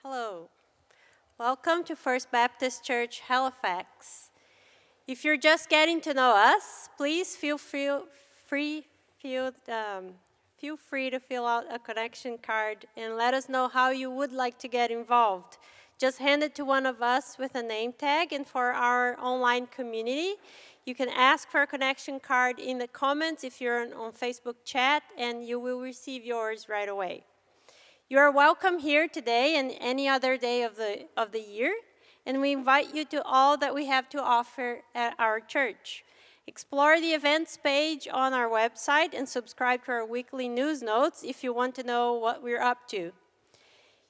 Hello. Welcome to First Baptist Church, Halifax. If you're just getting to know us, please feel free to fill out a connection card and let us know how you would like to get involved. Just hand it to one of us with a name tag, and for our online community, you can ask for a connection card in the comments if you're on Facebook chat, and you will receive yours right away. You are welcome here today and any other day of the year, and we invite you to all that we have to offer at our church. Explore the events page on our website and subscribe to our weekly news notes if you want to know what we're up to.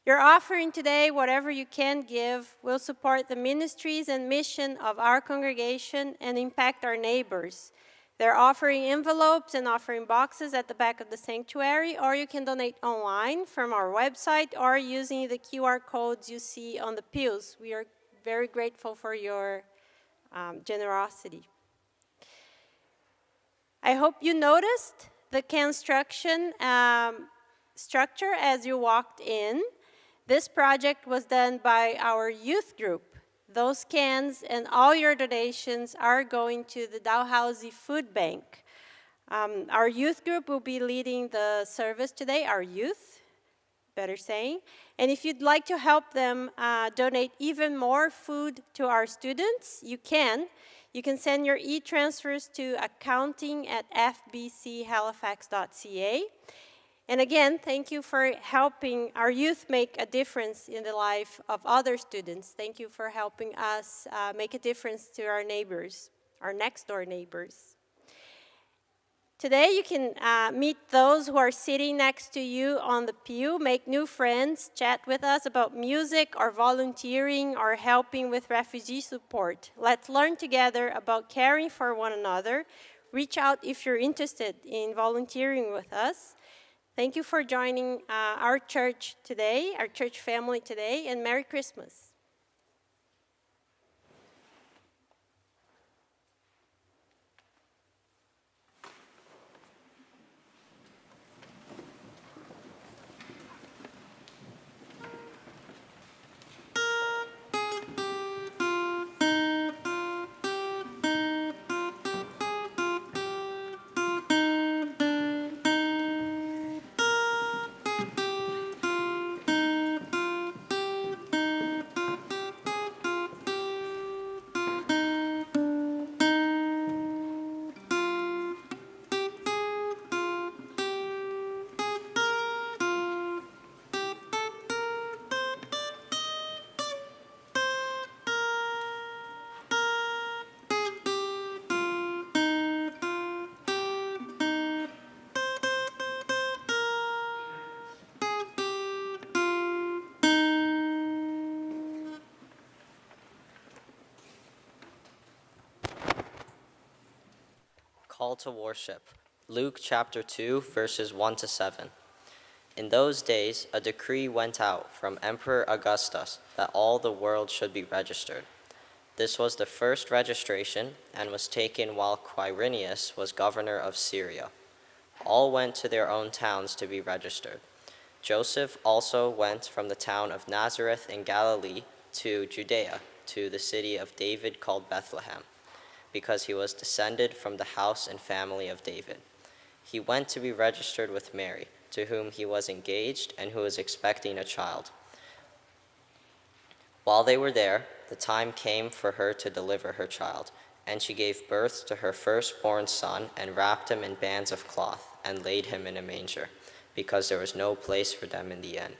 Your offering today, whatever you can give, will support the ministries and mission of our congregation and impact our neighbors. They're offering envelopes and offering boxes at the back of the sanctuary, or you can donate online from our website or using the QR codes you see on the pews. We are very grateful for your generosity. I hope you noticed the construction structure as you walked in. This project was done by our youth group. Those cans and all your donations are going to the Dalhousie Food Bank. Our youth group will be leading the service today, our youth, better saying. And if you'd like to help them donate even more food to our students, you can. You can send your e-transfers to accounting@fbchalifax.ca. And again, thank you for helping our youth make a difference in the life of other students. Thank you for helping us make a difference to our neighbors, our next door neighbors. Today you can meet those who are sitting next to you on the pew, make new friends, chat with us about music or volunteering or helping with refugee support. Let's learn together about caring for one another. Reach out if you're interested in volunteering with us. Thank you for joining our church today, our church family today, and Merry Christmas. Call to worship. Luke chapter 2, verses 1 to 7. In those days, a decree went out from Emperor Augustus that all the world should be registered. This was the first registration and was taken while Quirinius was governor of Syria. All went to their own towns to be registered. Joseph also went from the town of Nazareth in Galilee to Judea, to the city of David called Bethlehem, because he was descended from the house and family of David. He went to be registered with Mary, to whom he was engaged and who was expecting a child. While they were there, the time came for her to deliver her child, and she gave birth to her firstborn son and wrapped him in bands of cloth and laid him in a manger, because there was no place for them in the inn.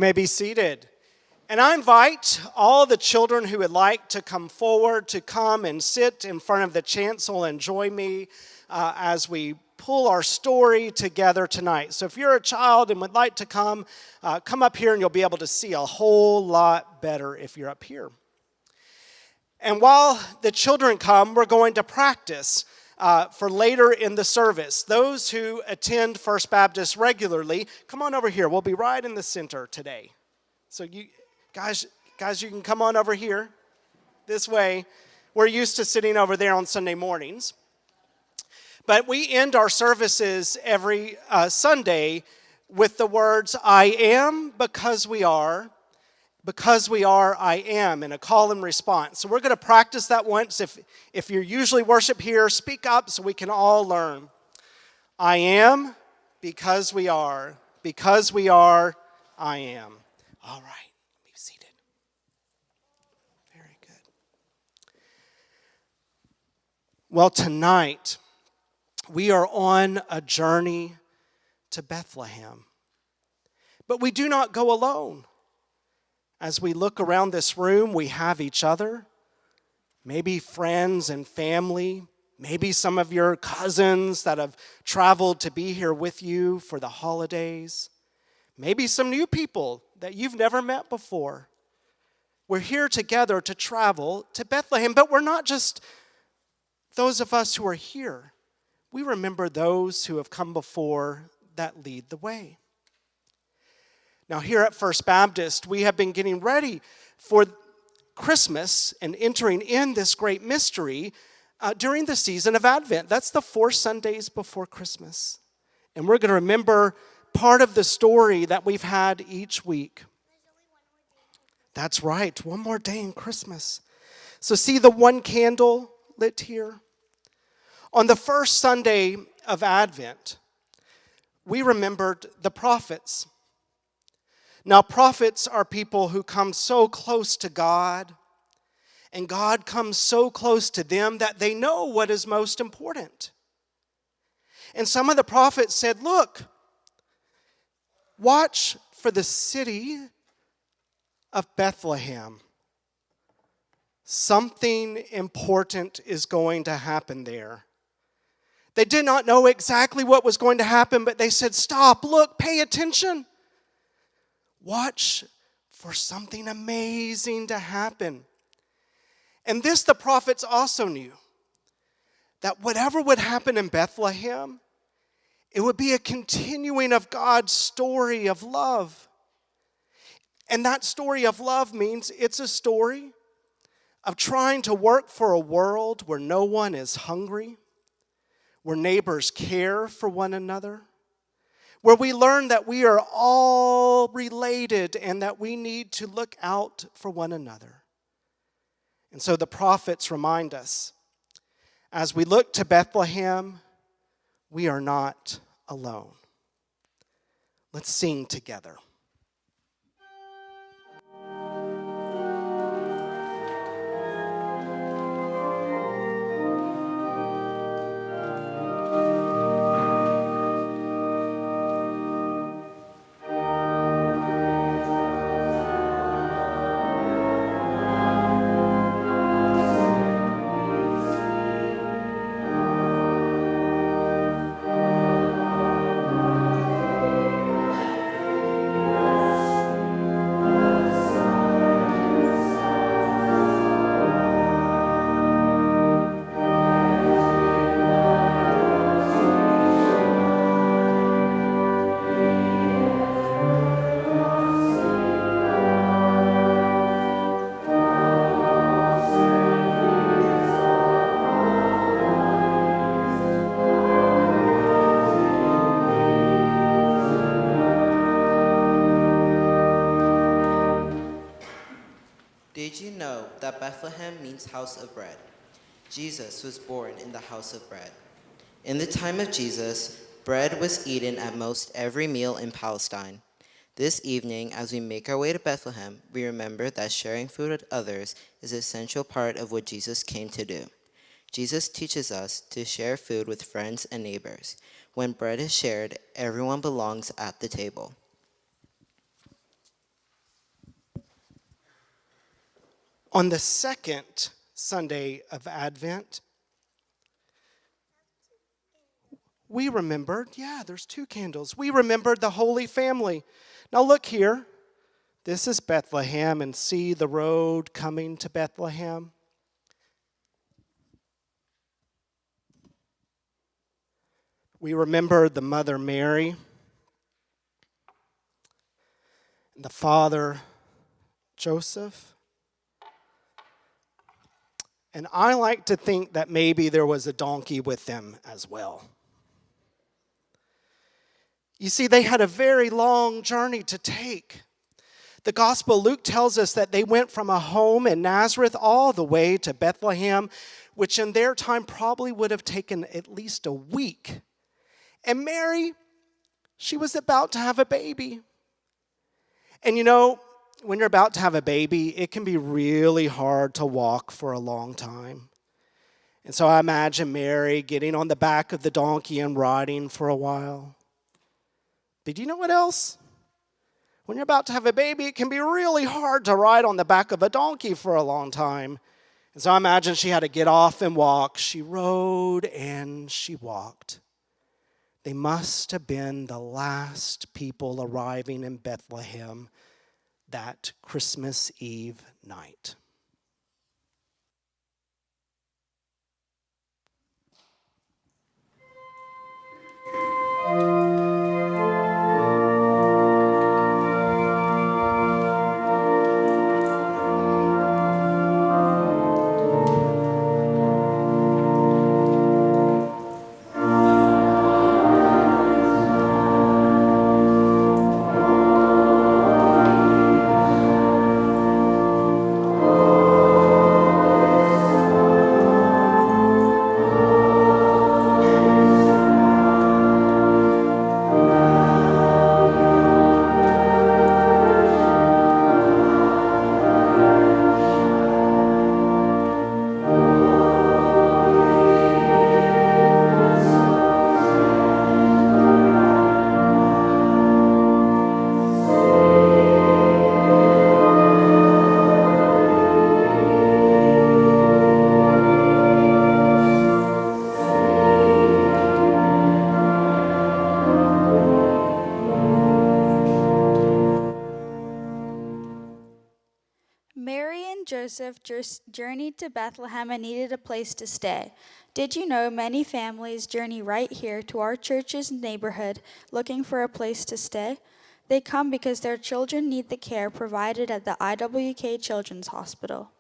may be seated. And I invite all the children who would like to come forward to come and sit in front of the chancel and join me as we pull our story together tonight. So if you're a child and would like to come up here and you'll be able to see a whole lot better if you're up here. And while the children come, we're going to practice for later in the service. Those who attend First Baptist regularly, come on over here. We'll be right in the center today. So you guys, you can come on over here this way. We're used to sitting over there on Sunday mornings. But we end our services every Sunday with the words, I am because we are, I am, in a call and response. So we're going to practice that once. If you usually worship here, speak up so we can all learn. I am because we are, I am. All right, be seated. Very good. Well, tonight, we are on a journey to Bethlehem. But we do not go alone. As we look around this room, we have each other, maybe friends and family, maybe some of your cousins that have traveled to be here with you for the holidays, maybe some new people that you've never met before. We're here together to travel to Bethlehem, but we're not just those of us who are here. We remember those who have come before that lead the way. Now, here at First Baptist, we have been getting ready for Christmas and entering in this great mystery during the season of Advent. That's the 4 Sundays before Christmas. And we're going to remember part of the story that we've had each week. That's right, one more day in Christmas. So see the one candle lit here? On the first Sunday of Advent, we remembered the prophets. Now, prophets are people who come so close to God, and God comes so close to them that they know what is most important. And some of the prophets said, look, watch for the city of Bethlehem. Something important is going to happen there. They did not know exactly what was going to happen, but they said, stop, look, pay attention. Watch for something amazing to happen. And this the prophets also knew, that whatever would happen in Bethlehem, it would be a continuing of God's story of love. And that story of love means it's a story of trying to work for a world where no one is hungry, where neighbors care for one another, where we learn that we are all related and that we need to look out for one another. And so the prophets remind us, as we look to Bethlehem, we are not alone. Let's sing together. Did you know that Bethlehem means house of bread? Jesus was born in the house of bread. In the time of Jesus, bread was eaten at most every meal in Palestine. This evening, as we make our way to Bethlehem, we remember that sharing food with others is an essential part of what Jesus came to do. Jesus teaches us to share food with friends and neighbors. When bread is shared, everyone belongs at the table. On the second Sunday of Advent, we remembered, there's 2 candles. We remembered the Holy Family. Now look here. This is Bethlehem, and see the road coming to Bethlehem. We remember the Mother Mary, and the Father Joseph. And I like to think that maybe there was a donkey with them as well. You see, they had a very long journey to take. The Gospel Luke tells us that they went from a home in Nazareth all the way to Bethlehem, which in their time probably would have taken at least a week. And Mary, she was about to have a baby. And you know, when you're about to have a baby, it can be really hard to walk for a long time. And so I imagine Mary getting on the back of the donkey and riding for a while. But you know what else? When you're about to have a baby, it can be really hard to ride on the back of a donkey for a long time. And so I imagine she had to get off and walk. She rode and she walked. They must have been the last people arriving in Bethlehem that Christmas Eve night. Joseph journeyed to Bethlehem and needed a place to stay. Did you know many families journey right here to our church's neighborhood looking for a place to stay? They come because their children need the care provided at the IWK Children's Hospital.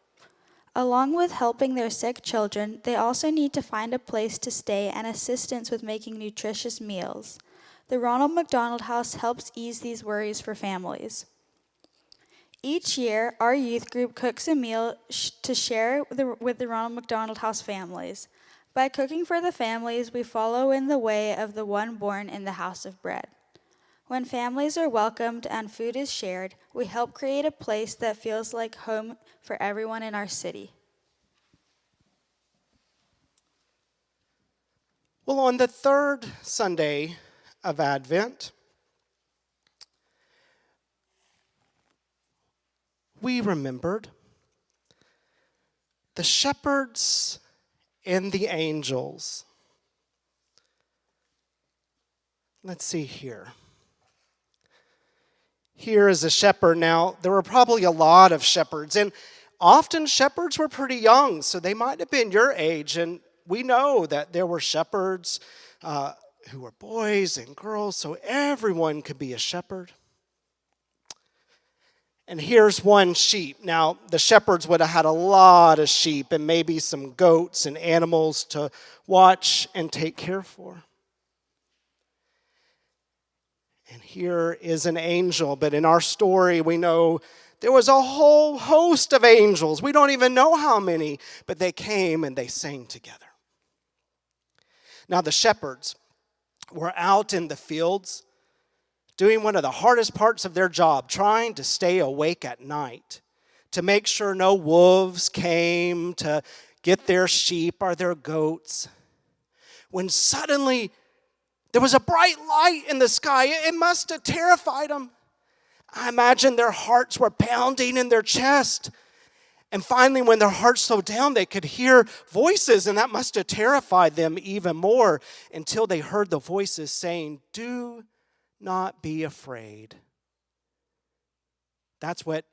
Along with helping their sick children, they also need to find a place to stay and assistance with making nutritious meals. The Ronald McDonald House helps ease these worries for families. Each year, our youth group cooks a meal to share with the Ronald McDonald House families. By cooking for the families, we follow in the way of the one born in the house of bread. When families are welcomed and food is shared, we help create a place that feels like home for everyone in our city. Well, on the third Sunday of Advent, we remembered the shepherds and the angels. Let's see here. Here is a shepherd. Now, there were probably a lot of shepherds, and often shepherds were pretty young, so they might have been your age, and we know that there were shepherds who were boys and girls, so everyone could be a shepherd. And here's one sheep. Now, the shepherds would have had a lot of sheep and maybe some goats and animals to watch and take care for. And here is an angel, but in our story we know there was a whole host of angels. We don't even know how many, but they came and they sang together. Now, the shepherds were out in the fields doing one of the hardest parts of their job, trying to stay awake at night, to make sure no wolves came to get their sheep or their goats. When suddenly there was a bright light in the sky, it must have terrified them. I imagine their hearts were pounding in their chest. And finally, when their hearts slowed down, they could hear voices, and that must have terrified them even more until they heard the voices saying, "Do not be afraid." That's what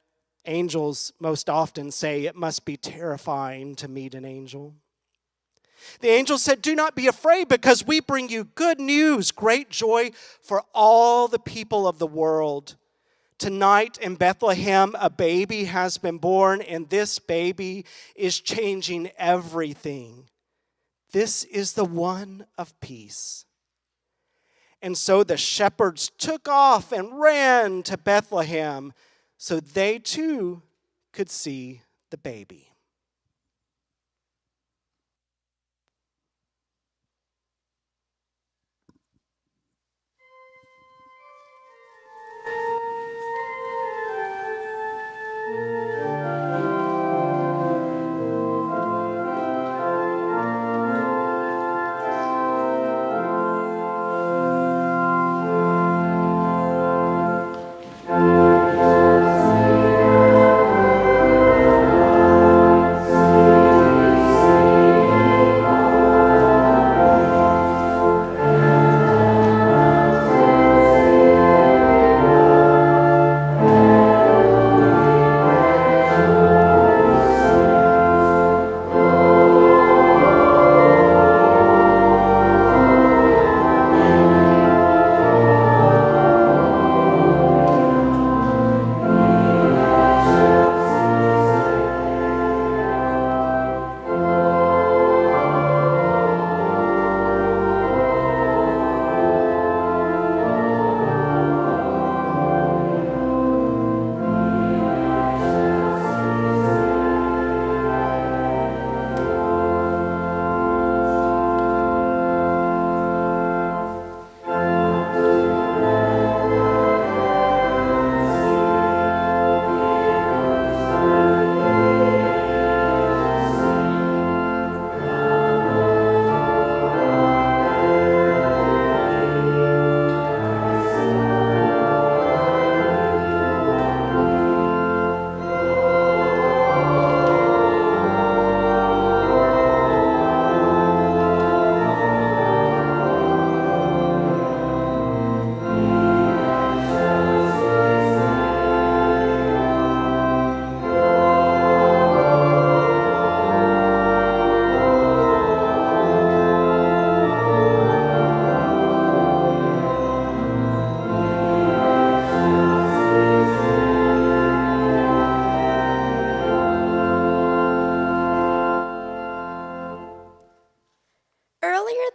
angels most often say. It must be terrifying to meet an angel. The angel said, "Do not be afraid, because we bring you good news, great joy for all the people of the world. Tonight in Bethlehem, a baby has been born, and this baby is changing everything. This is the one of peace." And so the shepherds took off and ran to Bethlehem so they too could see the baby.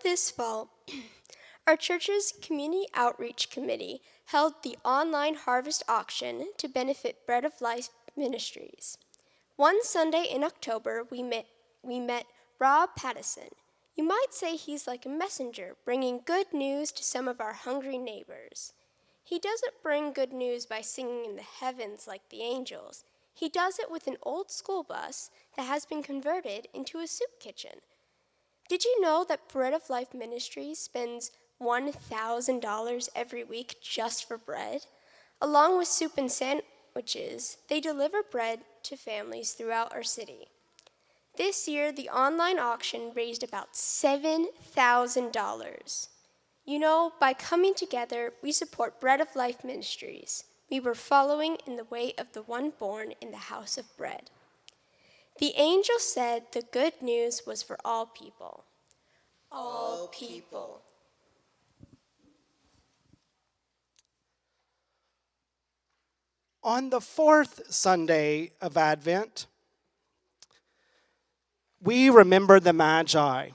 This fall, our church's Community Outreach Committee held the online harvest auction to benefit Bread of Life Ministries. One Sunday in October, we met Rob Pattison. You might say he's like a messenger, bringing good news to some of our hungry neighbors. He doesn't bring good news by singing in the heavens like the angels. He does it with an old school bus that has been converted into a soup kitchen. Did you know that Bread of Life Ministries spends $1,000 every week just for bread? Along with soup and sandwiches, they deliver bread to families throughout our city. This year, the online auction raised about $7,000. You know, by coming together, we support Bread of Life Ministries. We were following in the way of the one born in the house of bread. The angel said the good news was for all people. All people. On the fourth Sunday of Advent, we remember the Magi.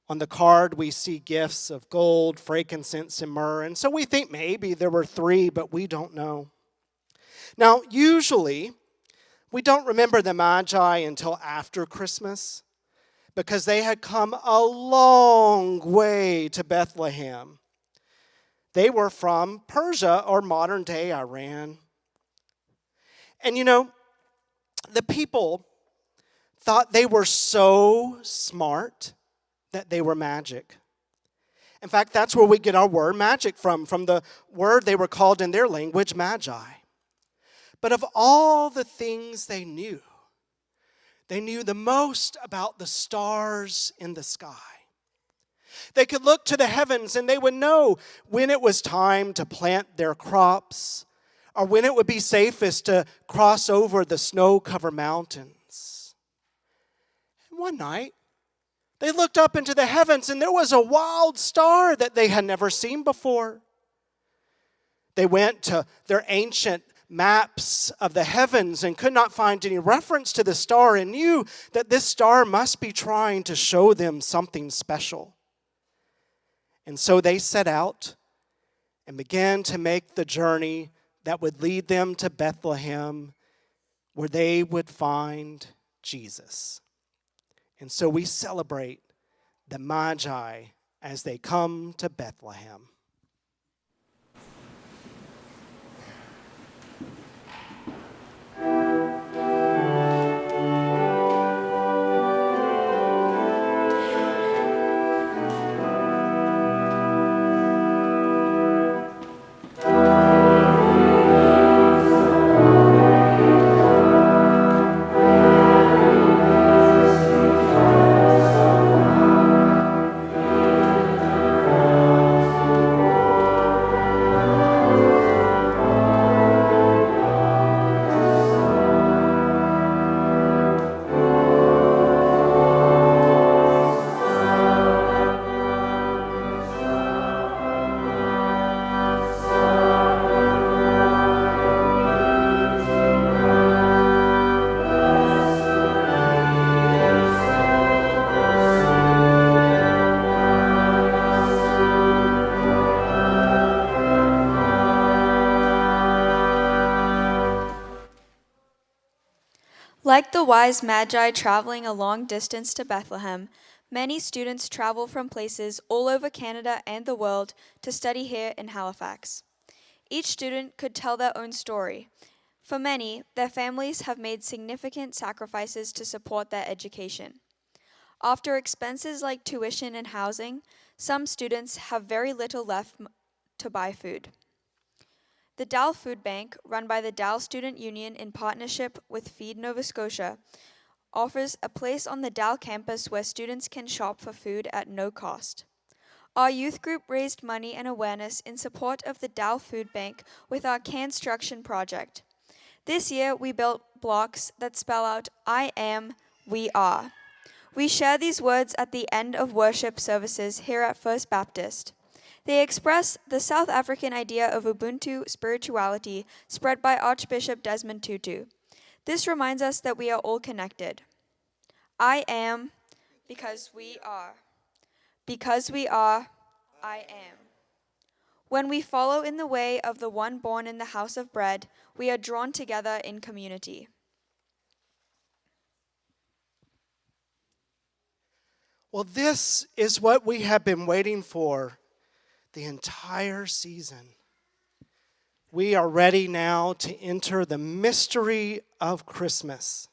On the card, we see gifts of gold, frankincense, and myrrh. And so we think maybe there were 3, but we don't know. Now, usually, we don't remember the Magi until after Christmas because they had come a long way to Bethlehem. They were from Persia or modern-day Iran. And you know, the people thought they were so smart that they were magic. In fact, that's where we get our word magic from the word they were called in their language, magi. But of all the things they knew the most about the stars in the sky. They could look to the heavens and they would know when it was time to plant their crops or when it would be safest to cross over the snow-covered mountains. And one night, they looked up into the heavens and there was a wild star that they had never seen before. They went to their ancient maps of the heavens and could not find any reference to the star and knew that this star must be trying to show them something special. And so they set out and began to make the journey that would lead them to Bethlehem, where they would find Jesus. And so we celebrate the Magi as they come to Bethlehem. Like the wise magi traveling a long distance to Bethlehem, many students travel from places all over Canada and the world to study here in Halifax. Each student could tell their own story. For many, their families have made significant sacrifices to support their education. After expenses like tuition and housing, some students have very little left to buy food. The Dal Food Bank, run by the Dal Student Union in partnership with Feed Nova Scotia, offers a place on the Dal campus where students can shop for food at no cost. Our youth group raised money and awareness in support of the Dal Food Bank with our Construction project. This year, we built blocks that spell out I am, we are. We share these words at the end of worship services here at First Baptist. They express the South African idea of Ubuntu spirituality spread by Archbishop Desmond Tutu. This reminds us that we are all connected. I am, because we are. Because we are, I am. When we follow in the way of the one born in the house of bread, we are drawn together in community. Well, this is what we have been waiting for the entire season. We are ready now to enter the mystery of Christmas.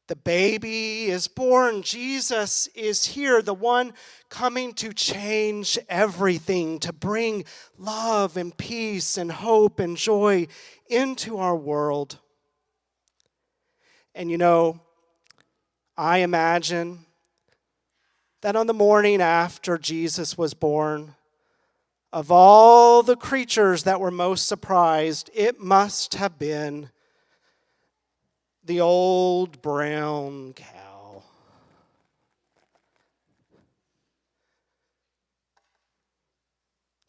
The baby is born. Jesus is here, the one coming to change everything, to bring love and peace and hope and joy into our world. And you know, I imagine that on the morning after Jesus was born, of all the creatures that were most surprised, it must have been the old brown cow.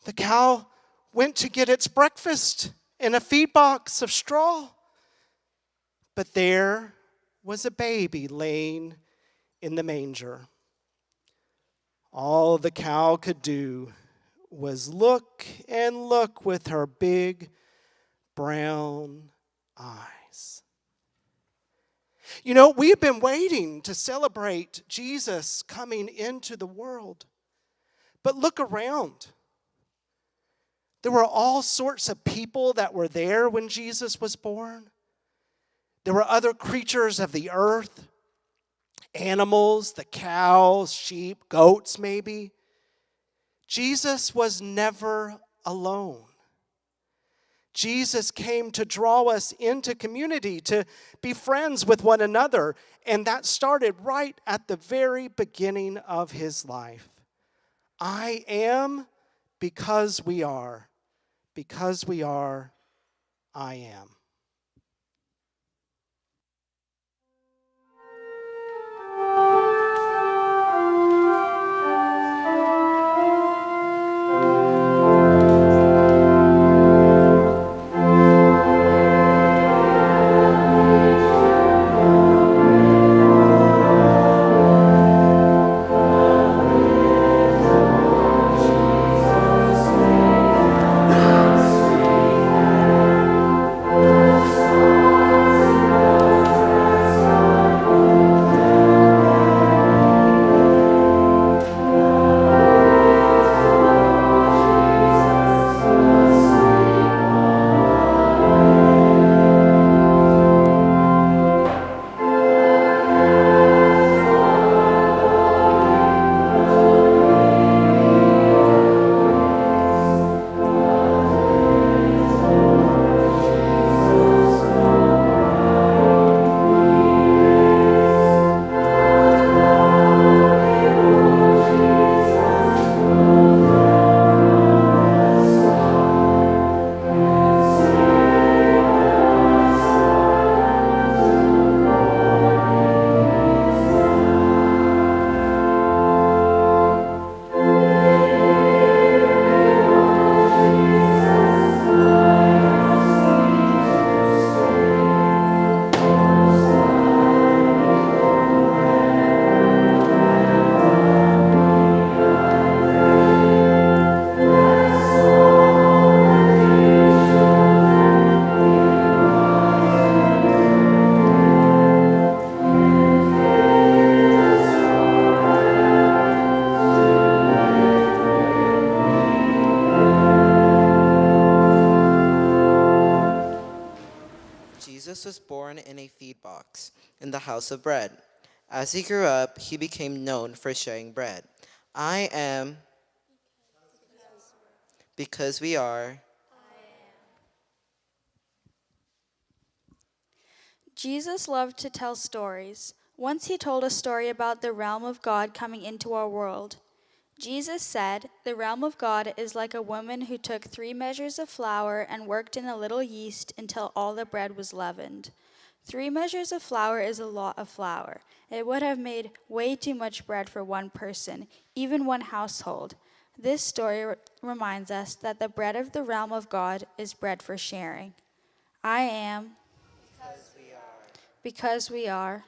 The cow went to get its breakfast in a feed box of straw, but there was a baby laying in the manger. All the cow could do was look and look with her big brown eyes. You know, we've been waiting to celebrate Jesus coming into the world. But look around. There were all sorts of people that were there when Jesus was born. There were other creatures of the earth animals, the cows, sheep, goats maybe. Jesus was never alone. Jesus came to draw us into community, to be friends with one another, and that started right at the very beginning of his life. I am because we are. Because we are, I am. Jesus was born in a feed box in the house of bread. As he grew up, he became known for sharing bread. I am because we are. Jesus loved to tell stories. Once he told a story about the realm of God coming into our world. Jesus said, "The realm of God is like a woman who took 3 measures of flour and worked in a little yeast until all the bread was leavened." 3 measures of flour is a lot of flour. It would have made way too much bread for one person, even one household. This story reminds us that the bread of the realm of God is bread for sharing. I am because we are.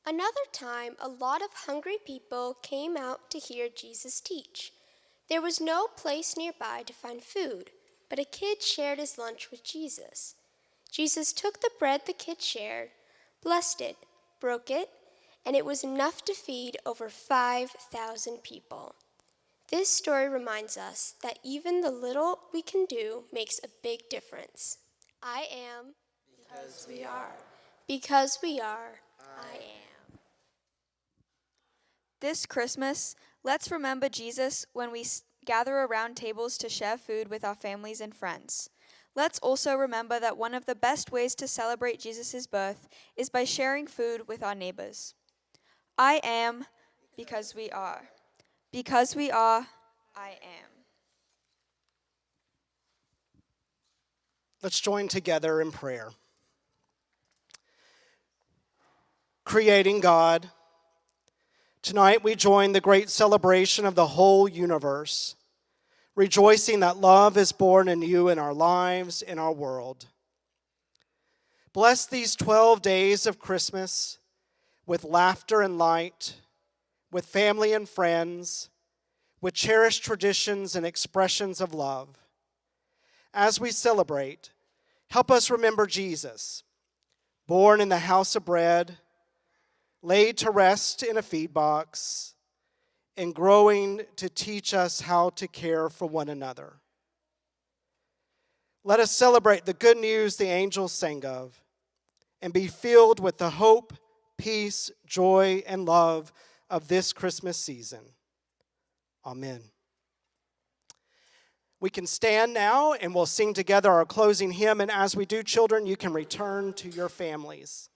Another time, a lot of hungry people came out to hear Jesus teach. There was no place nearby to find food, but a kid shared his lunch with Jesus. Jesus took the bread the kid shared, blessed it, broke it, and it was enough to feed over 5,000 people. This story reminds us that even the little we can do makes a big difference. I am because we are. Because we are, I am. This Christmas, let's remember Jesus when we gather around tables to share food with our families and friends. Let's also remember that one of the best ways to celebrate Jesus' birth is by sharing food with our neighbors. I am because we are. Because we are, I am. Let's join together in prayer. Creating God, tonight we join the great celebration of the whole universe, rejoicing that love is born anew in our lives, in our world. Bless these 12 days of Christmas with laughter and light, with family and friends, with cherished traditions and expressions of love. As we celebrate, help us remember Jesus, born in the house of bread, laid to rest in a feed box, and growing to teach us how to care for one another. Let us celebrate the good news the angels sang of, and be filled with the hope, peace, joy, and love of this Christmas season. Amen. We can stand now and we'll sing together our closing hymn. And as we do, children, you can return to your families.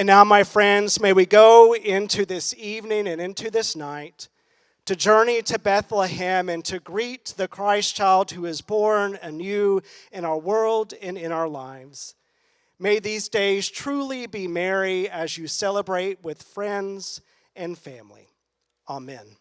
And now, my friends, may we go into this evening and into this night to journey to Bethlehem and to greet the Christ child who is born anew in our world and in our lives. May these days truly be merry as you celebrate with friends and family. Amen.